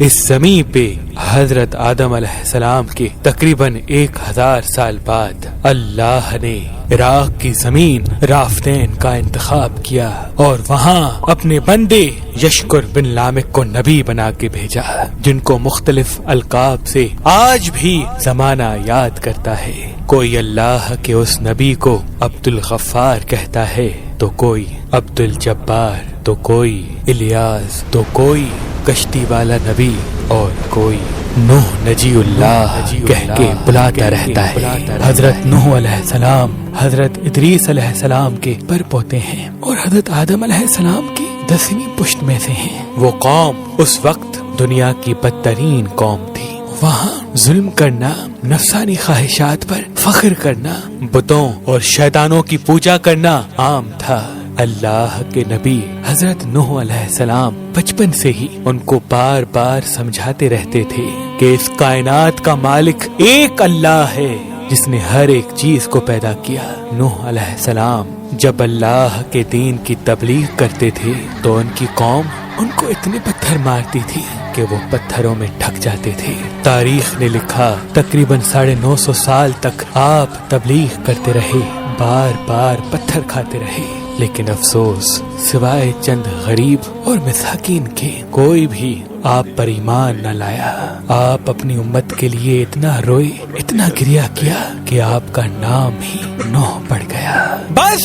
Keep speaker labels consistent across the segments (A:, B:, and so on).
A: اس زمین پہ حضرت آدم علیہ السلام کے تقریباً 1000 سال بعد اللہ نے عراق کی زمین رافدین کا انتخاب کیا اور وہاں اپنے بندے یشکر بن لامک کو نبی بنا کے بھیجا، جن کو مختلف القاب سے آج بھی زمانہ یاد کرتا ہے۔ کوئی اللہ کے اس نبی کو عبد الغفار کہتا ہے، تو کوئی عبد الجبار، تو کوئی الیاس، تو کوئی کشتی والا نبی، اور کوئی نوح نجی اللہ کہہ کے بلاتا رہتا ہے۔ حضرت نوح علیہ السلام حضرت ادریس علیہ السلام کے پر پوتے ہیں اور حضرت آدم علیہ السلام کی 10ویں پشت میں سے ہیں۔ وہ قوم اس وقت دنیا کی بدترین قوم تھی۔ وہاں ظلم کرنا، نفسانی خواہشات پر فخر کرنا، بتوں اور شیطانوں کی پوجا کرنا عام تھا۔ اللہ کے نبی حضرت نوح علیہ السلام بچپن سے ہی ان کو بار بار سمجھاتے رہتے تھے کہ اس کائنات کا مالک ایک اللہ ہے جس نے ہر ایک چیز کو پیدا کیا۔ نوح علیہ السلام جب اللہ کے دین کی تبلیغ کرتے تھے تو ان کی قوم ان کو اتنے پتھر مارتی تھی کہ وہ پتھروں میں ڈھک جاتے تھے۔ تاریخ نے لکھا تقریباً 950 سال تک آپ تبلیغ کرتے رہے، بار بار پتھر کھاتے رہے، لیکن افسوس سوائے چند غریب اور مساکین کے کوئی بھی آپ پر ایمان نہ لایا۔ آپ اپنی امت کے لیے اتنا روئے، اتنا گریہ کیا کہ آپ کا نام ہی نوح پڑ گیا۔ بس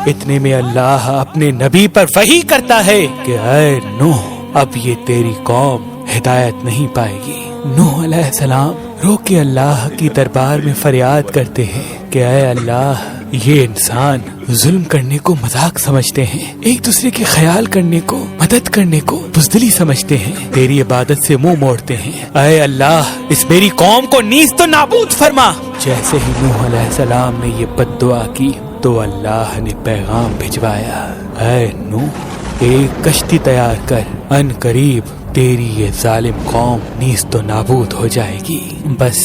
A: اتنے میں اللہ اپنے نبی پر وحی کرتا ہے کہ اے نوح، اب یہ تیری قوم ہدایت نہیں پائے گی۔ نوح علیہ السلام رو کے اللہ کی دربار میں فریاد کرتے ہیں کہ اے اللہ، یہ انسان ظلم کرنے کو مذاق سمجھتے ہیں، ایک دوسرے کے خیال کرنے کو، مدد کرنے کو بزدلی سمجھتے ہیں، تیری عبادت سے منہ موڑتے ہیں۔ اے اللہ، اس میری قوم کو نیست و نابود فرما۔ جیسے ہی نوح علیہ السلام نے یہ بد دعا کی تو اللہ نے پیغام بھجوایا، اے نوح، ایک کشتی تیار کر، ان قریب تیری یہ ظالم قوم نیست و نابود ہو جائے گی۔ بس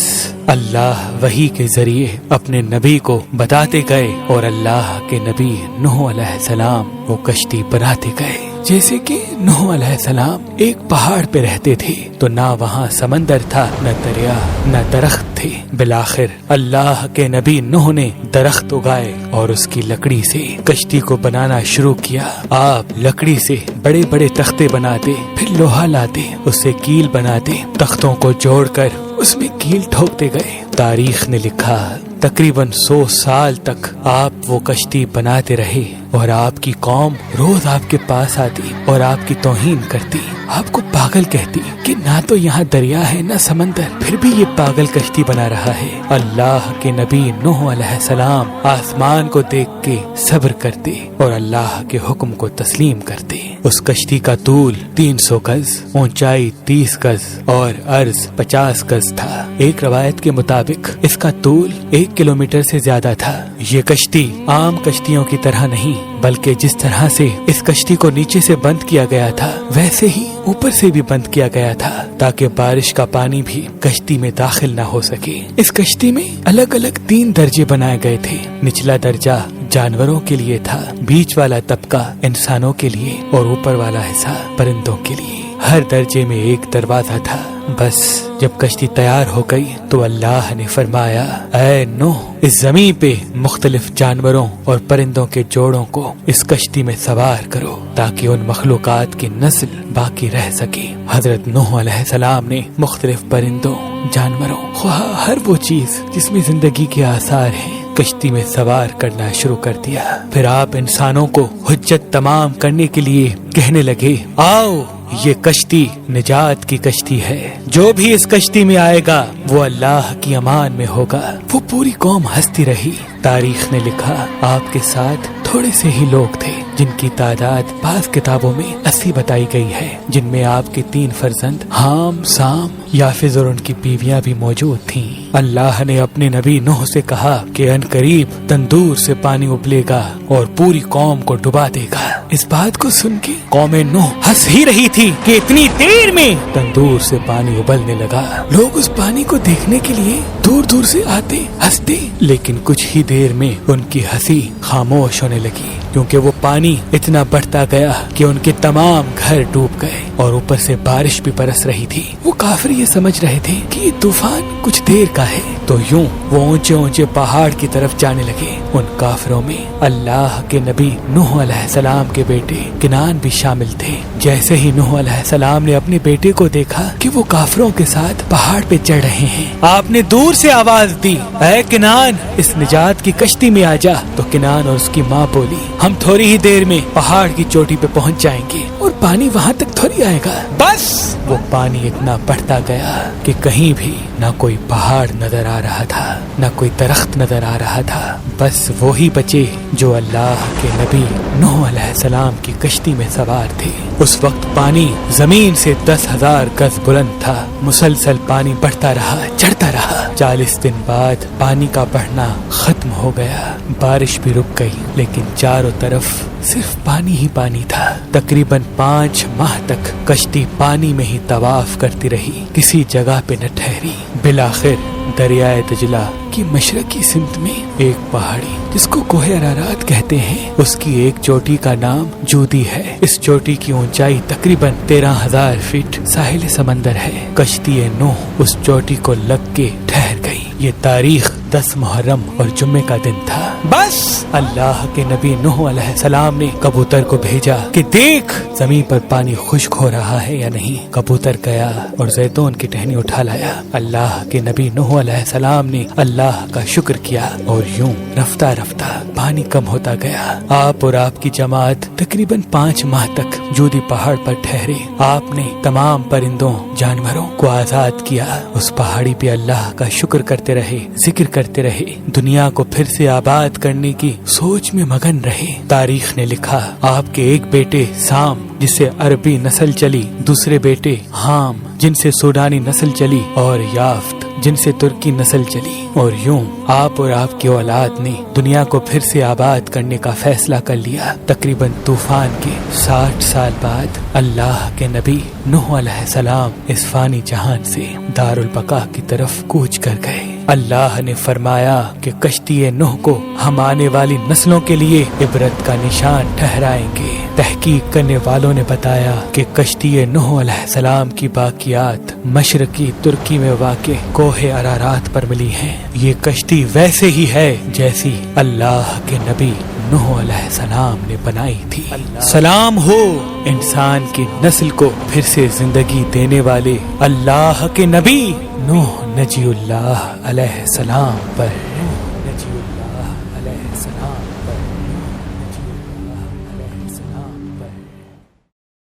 A: اللہ وحی کے ذریعے اپنے نبی کو بتاتے گئے اور اللہ کے نبی نوح علیہ السلام وہ کشتی بناتے گئے۔ جیسے کہ نوح علیہ السلام ایک پہاڑ پہ رہتے تھے تو نہ وہاں سمندر تھا، نہ دریا، نہ درخت تھے۔ بالآخر اللہ کے نبی نوح نے درخت اگائے اور اس کی لکڑی سے کشتی کو بنانا شروع کیا۔ آپ لکڑی سے بڑے بڑے تختے بناتے، پھر لوہا لاتے، اس سے کیل بناتے، تختوں کو جوڑ کر اس میں کیل ٹھوکتے گئے۔ تاریخ نے لکھا تقریباً 100 سال تک آپ وہ کشتی بناتے رہے اور آپ کی قوم روز آپ کے پاس آتی اور آپ کی توہین کرتی، آپ کو پاگل کہتی کہ نہ تو یہاں دریا ہے نہ سمندر، پھر بھی یہ پاگل کشتی بنا رہا ہے۔ اللہ کے نبی نوح علیہ السلام آسمان کو دیکھ کے صبر کرتے اور اللہ کے حکم کو تسلیم کرتے۔ اس کشتی کا طول 300 گز، اونچائی 30 گز اور عرض 50 گز تھا۔ ایک روایت کے مطابق اس کا طول 1 کلومیٹر سے زیادہ تھا۔ یہ کشتی عام کشتیوں کی طرح نہیں، بلکہ جس طرح سے اس کشتی کو نیچے سے بند کیا گیا تھا ویسے ہی اوپر سے بھی بند کیا گیا تھا تاکہ بارش کا پانی بھی کشتی میں داخل نہ ہو سکے۔ اس کشتی میں الگ الگ 3 درجے بنائے گئے تھے۔ نچلا درجہ جانوروں کے لیے تھا، بیچ والا طبقہ انسانوں کے لیے اور اوپر والا حصہ پرندوں کے لیے۔ ہر درجے میں ایک دروازہ تھا۔ بس جب کشتی تیار ہو گئی تو اللہ نے فرمایا، اے نوح، اس زمین پہ مختلف جانوروں اور پرندوں کے جوڑوں کو اس کشتی میں سوار کرو تاکہ ان مخلوقات کی نسل باقی رہ سکے۔ حضرت نوح علیہ السلام نے مختلف پرندوں، جانوروں، خواہ ہر وہ چیز جس میں زندگی کے آثار ہیں، کشتی میں سوار کرنا شروع کر دیا۔ پھر آپ انسانوں کو حجت تمام کرنے کے لیے کہنے لگے، آؤ، یہ کشتی نجات کی کشتی ہے، جو بھی اس کشتی میں آئے گا وہ اللہ کی امان میں ہوگا۔ وہ پوری قوم ہنستی رہی۔ تاریخ نے لکھا آپ کے ساتھ تھوڑے سے ہی لوگ تھے جن کی تعداد بعض کتابوں میں 80 بتائی گئی ہے، جن میں آپ کے 3 فرزند حام، سام، یافز اور ان کی بیویاں بھی موجود تھیں۔ اللہ نے اپنے نبی نوح سے کہا کہ ان قریب تندور سے پانی ابلے گا اور پوری قوم کو ڈبا دے گا۔ اس بات کو سن کے قوم نوح ہنس ہی رہی تھی کہ اتنی دیر میں تندور سے پانی ابلنے لگا۔ لوگ اس پانی کو دیکھنے کے لیے دور دور سے آتے، ہنستے، لیکن کچھ ہی دیر میں ان کی ہنسی خاموش ہونے لگی۔ کیونکہ وہ پانی اتنا بڑھتا گیا کہ ان کے تمام گھر ڈوب گئے اور اوپر سے بارش بھی برس رہی تھی۔ وہ کافر یہ سمجھ رہے تھے کہ یہ طوفان کچھ دیر کا ہے، تو یوں وہ اونچے اونچے پہاڑ کی طرف جانے لگے۔ ان کافروں میں اللہ کے نبی نوح علیہ السلام کے بیٹے کنعان بھی شامل تھے۔ جیسے ہی نوح علیہ السلام نے اپنے بیٹے کو دیکھا کہ وہ کافروں کے ساتھ پہاڑ پہ چڑھ رہے ہیں، آپ نے دور سے آواز دی، اے کنعان، اس نجات کی کشتی میں آ جا۔ تو کنعان اور اس کی ماں بولی، ہم تھوڑی ہی دیر میں پہاڑ کی چوٹی پہ پہنچ جائیں گے اور پانی وہاں تک تھوڑی آئے گا۔ بس وہ پانی اتنا بڑھتا گیا کہ کہیں بھی نہ کوئی پہاڑ نظر آ رہا تھا، نہ کوئی درخت نظر آ رہا تھا، بس وہی بچے جو اللہ کے نبی نوح علیہ السلام کی کشتی میں سوار تھے۔ اس وقت پانی زمین سے 10,000 گز بلند تھا، مسلسل پانی بڑھتا رہا، چڑھتا رہا۔ 40 دن بعد پانی کا بڑھنا ختم ہو گیا، بارش بھی رک گئی، لیکن چاروں طرف صرف پانی ہی پانی تھا۔ تقریباً 5 ماہ تک کشتی پانی میں ہی طواف کرتی رہی، کسی جگہ پہ نہ ٹھہری۔ بالآخر دریائے دجلہ کی مشرقی سمت میں ایک پہاڑی جس کو کوہ ارارات کہتے ہیں، اس کی ایک چوٹی کا نام جودی ہے۔ اس چوٹی کی اونچائی تقریباً 13,000 فٹ ساحل سمندر ہے۔ کشتی نوح اس چوٹی کو لگ کے ٹھہر گئی۔ یہ تاریخ 10 محرم اور جمعے کا دن تھا۔ بس اللہ کے نبی نوح علیہ السلام نے کبوتر کو بھیجا کہ دیکھ زمین پر پانی خشک ہو رہا ہے یا نہیں۔ کبوتر گیا اور زیتون کی ٹہنی اٹھا لایا۔ اللہ کے نبی نوح علیہ السلام نے اللہ کا شکر کیا اور یوں رفتہ رفتہ پانی کم ہوتا گیا۔ آپ اور آپ کی جماعت تقریباً 5 ماہ تک جودی پہاڑ پر ٹھہرے۔ آپ نے تمام پرندوں جانوروں کو آزاد کیا۔ اس پہاڑی پہ اللہ کا شکر کرتے رہے، ذکر کرتے رہے، دنیا کو پھر سے آباد کرنے کی سوچ میں مگن رہے۔ تاریخ نے لکھا آپ کے ایک بیٹے سام جس سے عربی نسل چلی، دوسرے بیٹے حام جن سے سوڈانی نسل چلی، اور یافت جن سے ترکی نسل چلی، اور یوں آپ اور آپ کی اولاد نے دنیا کو پھر سے آباد کرنے کا فیصلہ کر لیا۔ تقریباً طوفان کے 60 سال بعد اللہ کے نبی نوح علیہ السلام اس فانی جہان سے دارالبقا کی طرف کوچ کر گئے۔ اللہ نے فرمایا کہ کشتی نوح کو ہم آنے والی نسلوں کے لیے عبرت کا نشان ٹھہرائیں گے۔ تحقیق کرنے والوں نے بتایا کہ کشتی نوح علیہ السلام کی باقیات مشرقی ترکی میں واقع کوہ ارارات پر ملی ہیں۔ یہ کشتی ویسے ہی ہے جیسی اللہ کے نبی نوح علیہ السلام نے بنائی تھی۔ سلام ہو انسان کی نسل کو پھر سے زندگی دینے والے اللہ کے نبی نوح نجی اللہ علیہ السلام پر۔